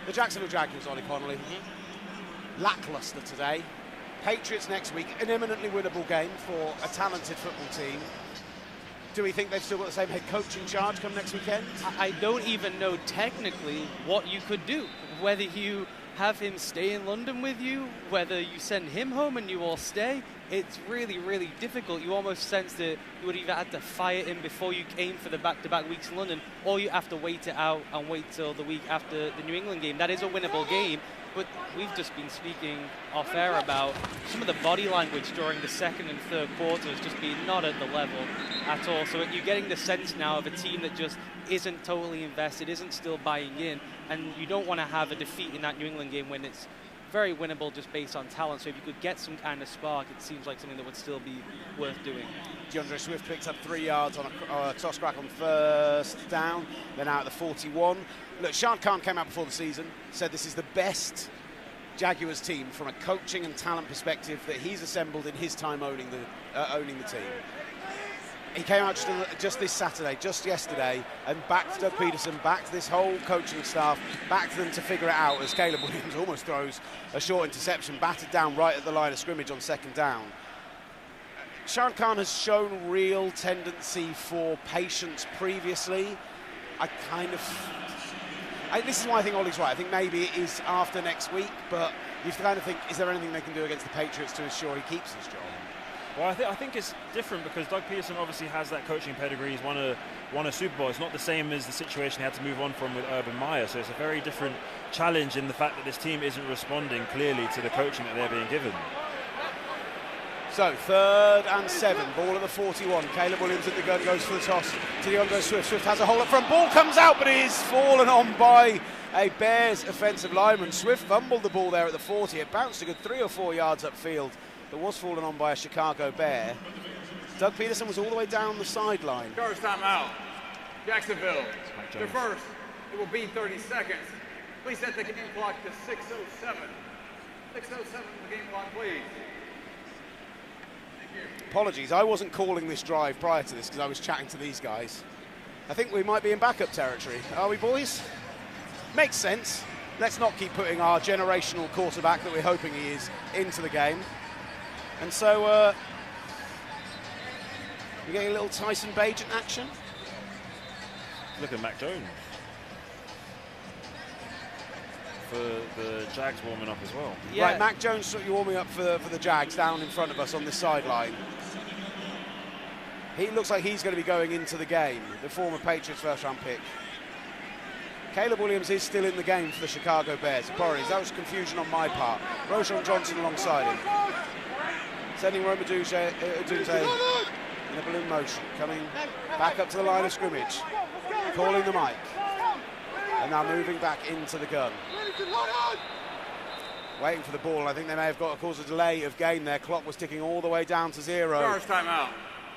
The Jacksonville Jaguars, Ollie Connolly. Lackluster today. Patriots next week, an eminently winnable game for a talented football team. Do we think they've still got the same head coach in charge come next weekend? I don't even know technically what you could do. Whether you have him stay in London with you, whether you send him home and you all stay, it's really, really difficult. You almost sense that you would either have to fire him before you came for the back-to-back weeks in London, or you have to wait it out and wait till the week after the New England game. That is a winnable game, but we've just been speaking off air about some of the body language during the second and third quarters just being not at the level at all. So you're getting the sense now of a team that just isn't totally invested, isn't still buying in, and you don't want to have a defeat in that New England game when it's very winnable just based on talent. So if you could get some kind of spark, it seems like something that would still be worth doing. DeAndre Swift picks up 3 yards on a toss crack on first down. They're now at the 41. Look, Shad Khan came out before the season, said this is the best Jaguars team from a coaching and talent perspective that he's assembled in his time owning the team. He came out just this Saturday, just yesterday, and backed Doug Peterson, backed this whole coaching staff, backed them to figure it out as Caleb Williams almost throws a short interception, batted down right at the line of scrimmage on second down. Shad Khan has shown real tendency for patience previously. This is why I think Ollie's right. I think maybe it is after next week, but you kind of think, is there anything they can do against the Patriots to ensure he keeps his job? Well, I think it's different because Doug Peterson obviously has that coaching pedigree. He's won a Super Bowl. It's not the same as the situation he had to move on from with Urban Meyer. So it's a very different challenge in the fact that this team isn't responding clearly to the coaching that they're being given. So 3rd and 7, ball at the 41. Caleb Williams at the gun, goes for the toss to DeAndre Swift. Swift has a hole up front, ball comes out, but it is fallen on by a Bears offensive lineman. Swift fumbled the ball there at the 40. It bounced a good 3 or 4 yards upfield. It was fallen on by a Chicago Bear. Doug Peterson was all the way down the sideline. First time out. Jacksonville. The first. It will be 30 seconds. Please set the game clock to 6:07. 6:07 the game clock, please. Apologies, I wasn't calling this drive prior to this because I was chatting to these guys. I think we might be in backup territory. Are we, boys? Makes sense. Let's not keep putting our generational quarterback that we're hoping he is into the game. And so we're getting a little Tyson Bagent action. Look at Mac Jones for the Jags warming up as well. Yeah. Right, Mac Jones warming up for the Jags down in front of us on this sideline. He looks like he's going to be going into the game, the former Patriots first-round pick. Caleb Williams is still in the game for the Chicago Bears. Apologies, that was confusion on my part. Roshan Johnson alongside him. Sending Roma Dunze in a balloon motion, coming back up to the line of scrimmage, calling the mic, and now moving back into the gun. Waiting for the ball, and I think they may have caused a delay of game there. Clock was ticking all the way down to 0. First time out.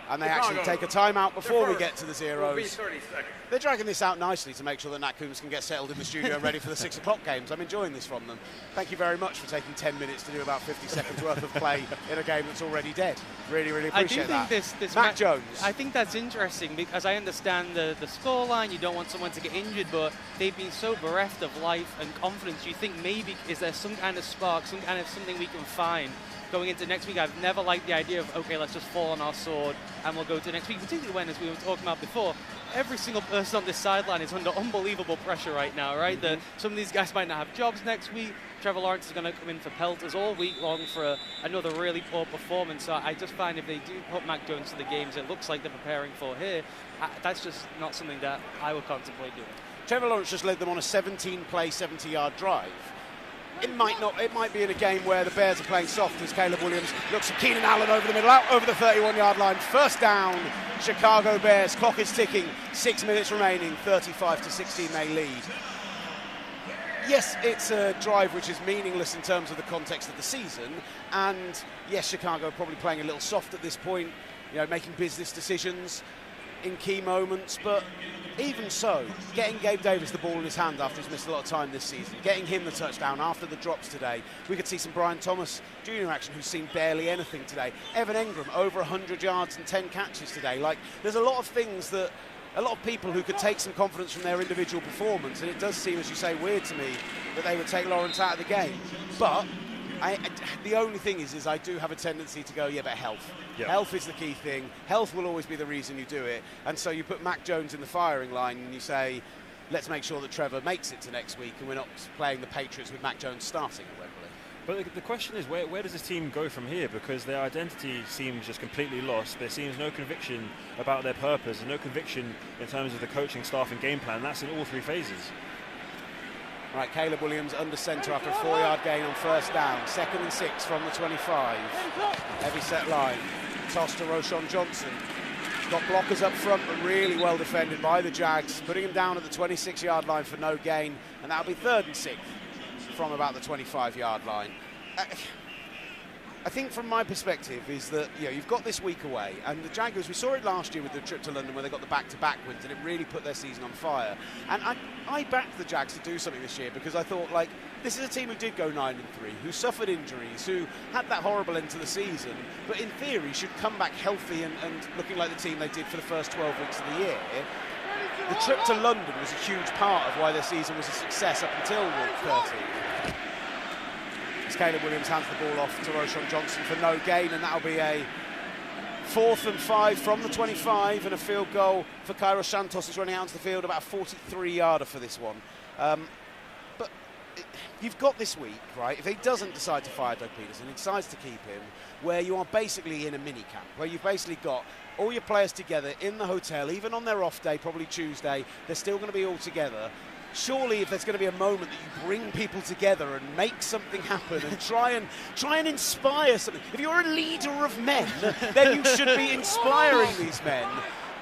And they actually take a timeout before we get to the zeros. Will be 30 seconds. They're dragging this out nicely to make sure that Nat Coombs can get settled in the studio and ready for the 6 o'clock games. I'm enjoying this from them. Thank you very much for taking 10 minutes to do about 50 seconds worth of play in a game that's already dead. Really, really appreciate that. This Mac Jones. I think that's interesting because I understand the scoreline. You don't want someone to get injured, but they've been so bereft of life and confidence. You think maybe, is there some kind of spark, some kind of something we can find going into next week? I've never liked the idea of, okay, let's just fall on our sword and we'll go to next week, particularly when, as we were talking about before, every single person on this sideline is under unbelievable pressure right now, right? Some of these guys might not have jobs next week. Trevor Lawrence is going to come in for pelters all week long for another really poor performance. So I just find if they do put Mac Jones to the games it looks like they're preparing for here, that's just not something that I would contemplate doing. Trevor Lawrence just led them on a 17-play, 70-yard drive. It might be in a game where the Bears are playing soft as Caleb Williams looks at Keenan Allen over the middle, out over the 31-yard line. First down, Chicago Bears. Clock is ticking, 6 minutes remaining, 35-16 they lead. Yes, it's a drive which is meaningless in terms of the context of the season, and yes, Chicago probably playing a little soft at this point, making business decisions in key moments, but even so, getting Gabe Davis the ball in his hand after he's missed a lot of time this season, getting him the touchdown after the drops today. We could see some Brian Thomas Jr. action, who's seen barely anything today. Evan Engram, over 100 yards and 10 catches today. There's a lot of things that a lot of people who could take some confidence from their individual performance, and it does seem, as you say, weird to me that they would take Lawrence out of the game. But the only thing is I do have a tendency to go, yeah, but health. Yep. Health is the key thing. Health will always be the reason you do it. And so you put Mac Jones in the firing line and you say, let's make sure that Trevor makes it to next week and we're not playing the Patriots with Mac Jones starting at Wembley. But the question is, where does this team go from here? Because their identity seems just completely lost. There seems no conviction about their purpose and no conviction in terms of the coaching staff and game plan. That's in all three phases. All right, Caleb Williams under centre after a 4-yard gain on first down. 2nd and 6 from the 25. Heavy set line. Toss to Roschon Johnson. Got blockers up front, but really well defended by the Jags. Putting him down at the 26-yard line for no gain. And that'll be 3rd and 6 from about the 25-yard line. I think from my perspective is that you've got this week away, and the Jaguars, we saw it last year with the trip to London where they got the back-to-back wins and it really put their season on fire. And I backed the Jags to do something this year because I thought, like, this is a team who did go 9-3, who suffered injuries, who had that horrible end to the season, but in theory should come back healthy and looking like the team they did for the first 12 weeks of the year. The trip to London was a huge part of why their season was a success up until week 13. As Caleb Williams hands the ball off to Roschon Johnson for no gain, and that'll be a 4th and 5 from the 25 and a field goal for Kairos Santos, who's running out onto the field, about a 43-yarder for this one. But you've got this week, right, if he doesn't decide to fire Doug Peterson, he decides to keep him, where you are basically in a mini-camp, where you've basically got all your players together in the hotel, even on their off day, probably Tuesday, they're still going to be all together. Surely if there's going to be a moment that you bring people together and make something happen and try and inspire something. If you're a leader of men, then you should be inspiring these men.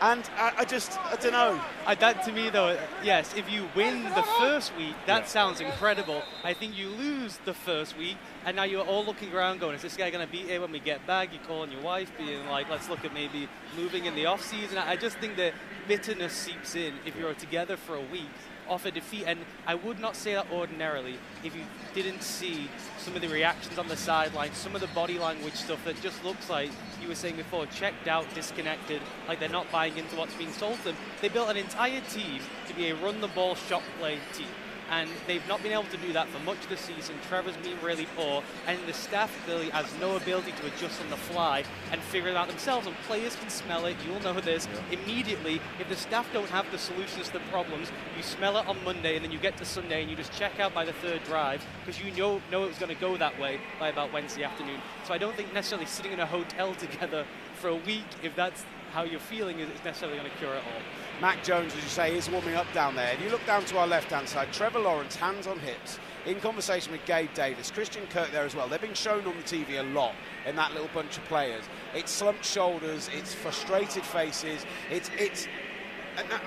And I don't know. That to me, though, yes, if you win the first week, that sounds incredible. I think you lose the first week, and now you're all looking around going, is this guy going to beat it when we get back? You calling your wife, being like, let's look at maybe moving in the off-season. I just think that bitterness seeps in if you're together for a week off a defeat, and I would not say that ordinarily if you didn't see some of the reactions on the sideline, some of the body language stuff that just looks like, you were saying before, checked out, disconnected, like they're not buying into what's being sold to them. They built an entire team to be a run-the-ball, shot-play team, and they've not been able to do that for much of the season. Trevor's been really poor, and the staff clearly has no ability to adjust on the fly and figure it out themselves, and players can smell it. You'll know this immediately. If the staff don't have the solutions to the problems, you smell it on Monday, and then you get to Sunday and you just check out by the 3rd drive because you know it was going to go that way by about Wednesday afternoon. So I don't think necessarily sitting in a hotel together for a week, if that's how you're feeling, is necessarily going to cure it all. Mac Jones, as you say, is warming up down there. If you look down to our left-hand side, Trevor Lawrence, hands on hips, in conversation with Gabe Davis, Christian Kirk there as well. They're being shown on the TV a lot in that little bunch of players. It's slumped shoulders, it's frustrated faces, it's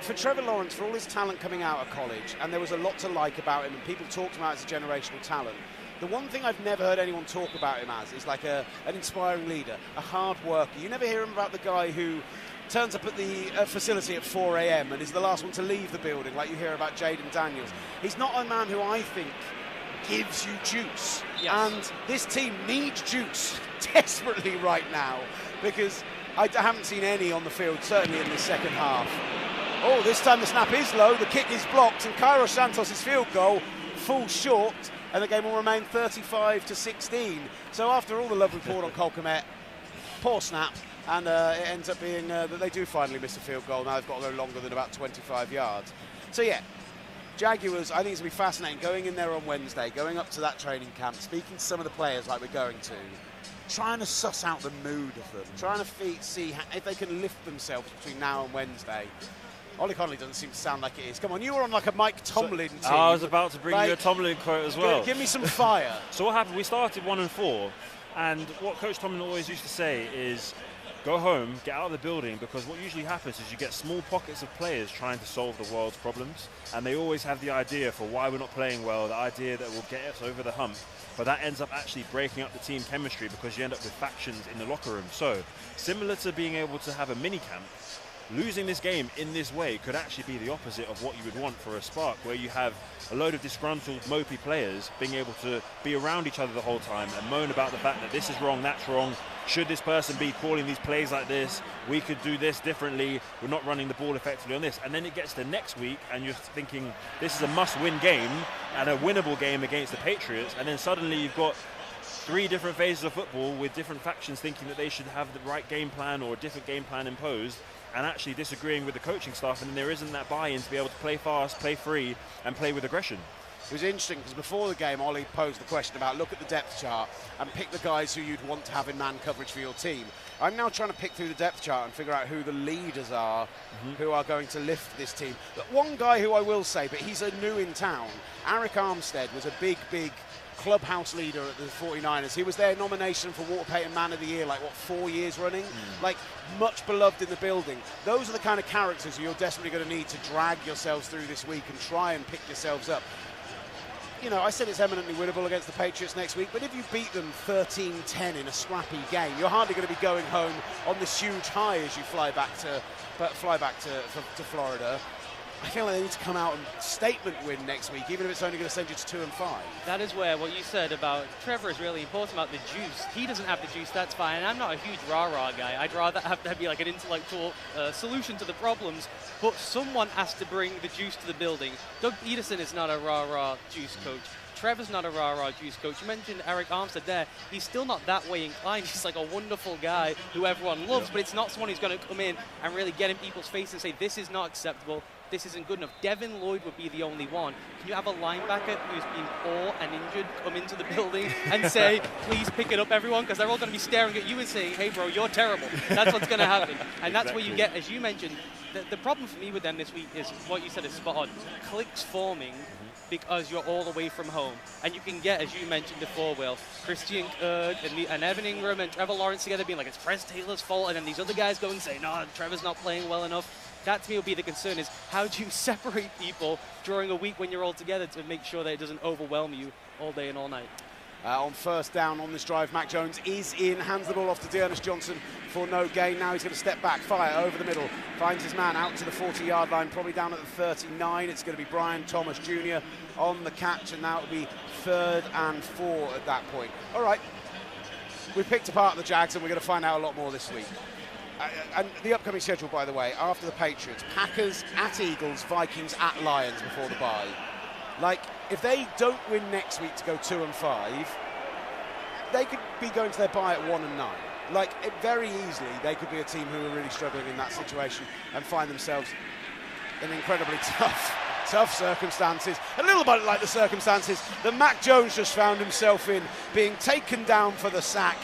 for Trevor Lawrence, for all his talent coming out of college, and there was a lot to like about him, and people talked about him as a generational talent. The one thing I've never heard anyone talk about him as is like an inspiring leader, a hard worker. You never hear him about the guy who turns up at the facility at 4 a.m. and is the last one to leave the building, like you hear about Jaden Daniels. He's not a man who I think gives you juice. Yes. And this team needs juice desperately right now because I haven't seen any on the field, certainly in the second half. Oh, this time the snap is low, the kick is blocked, and Kairos Santos' field goal falls short, and the game will remain 35-16. So after all the love we poured on Cole Kmet, poor snap, and it ends up being that they do finally miss a field goal. Now they've got to go longer than about 25 yards. So yeah, Jaguars, I think it's going to be fascinating going in there on Wednesday, going up to that training camp, speaking to some of the players like we're going to, trying to suss out the mood of them, trying to see if they can lift themselves between now and Wednesday. Ollie Connolly doesn't seem to sound like it is. Come on, you were on like a Mike Tomlin team. I was about to bring you a Tomlin quote as well. Give me some fire. So what happened, we started 1-4, and what Coach Tomlin always used to say is, go home, get out of the building, because what usually happens is you get small pockets of players trying to solve the world's problems, and they always have the idea for why we're not playing well, the idea that will get us over the hump, but that ends up actually breaking up the team chemistry because you end up with factions in the locker room. So, similar to being able to have a mini camp, losing this game in this way could actually be the opposite of what you would want for a spark, where you have a load of disgruntled, mopey players being able to be around each other the whole time and moan about the fact that this is wrong, that's wrong, should this person be calling these plays like this, we could do this differently, we're not running the ball effectively on this. And then it gets to next week and you're thinking this is a must-win game and a winnable game against the Patriots, and then suddenly you've got 3 different phases of football with different factions thinking that they should have the right game plan or a different game plan imposed, and actually disagreeing with the coaching staff, and there isn't that buy-in to be able to play fast, play free, and play with aggression. It was interesting because before the game, Ollie posed the question about look at the depth chart and pick the guys who you'd want to have in man coverage for your team. I'm now trying to pick through the depth chart and figure out who the leaders are who are going to lift this team. But one guy who I will say, but he's a new in town, Arik Armstead was a big clubhouse leader at the 49ers. He was their nomination for Walter Payton Man of the Year, 4 years running. Much beloved in the building. Those are the kind of characters you're desperately going to need to drag yourselves through this week and try and pick yourselves up. You know, I said it's eminently winnable against the Patriots next week, but if you beat them 13-10 in a scrappy game, you're hardly going to be going home on this huge high as you fly back to Florida. I feel like they need to come out and statement win next week, even if it's only going to send you to 2-5. That is where what you said about Trevor is really important about the juice. He doesn't have the juice, that's fine. And I'm not a huge rah-rah guy. I'd rather have to be like an intellectual solution to the problems, but someone has to bring the juice to the building. Doug Peterson is not a rah-rah juice coach. Trevor's not a rah-rah juice coach. You mentioned Arik Armstead there. He's still not that way inclined. He's like a wonderful guy who everyone loves, but it's not someone who's going to come in and really get in people's face and say, this is not acceptable, this isn't good enough. Devin Lloyd would be the only one. Can you have a linebacker who's been poor and injured come into the building and say, please pick it up, everyone? Because they're all going to be staring at you and saying, hey, bro, you're terrible. That's what's going to happen. And that's where you get, as you mentioned, the problem for me with them this week is what you said is spot on. Cliques forming because you're all away from home. And you can get, as you mentioned before, Will, Christian Kirk and Evan Ingram and Trevor Lawrence together being like, it's Prez Taylor's fault, and then these other guys go and say, no, Trevor's not playing well enough. That to me will be the concern, is how do you separate people during a week when you're all together to make sure that it doesn't overwhelm you all day and all night. On first down on this drive, Mac Jones is in, hands the ball off to Dearness Johnson for no gain. Now he's going to step back, fire over the middle, finds his man out to the 40-yard line, probably down at the 39. It's going to be Brian Thomas Jr. on the catch, and now it'll be 3rd and 4 at that point. All right, we've picked apart the Jags, and we're going to find out a lot more this week. And the upcoming schedule, by the way, after the Patriots, Packers at Eagles, Vikings at Lions before the bye. If they don't win next week to go 2-5, they could be going to their bye at 1-9. Very easily, they could be a team who are really struggling in that situation and find themselves in incredibly tough circumstances. A little bit like the circumstances that Mac Jones just found himself in, being taken down for the sack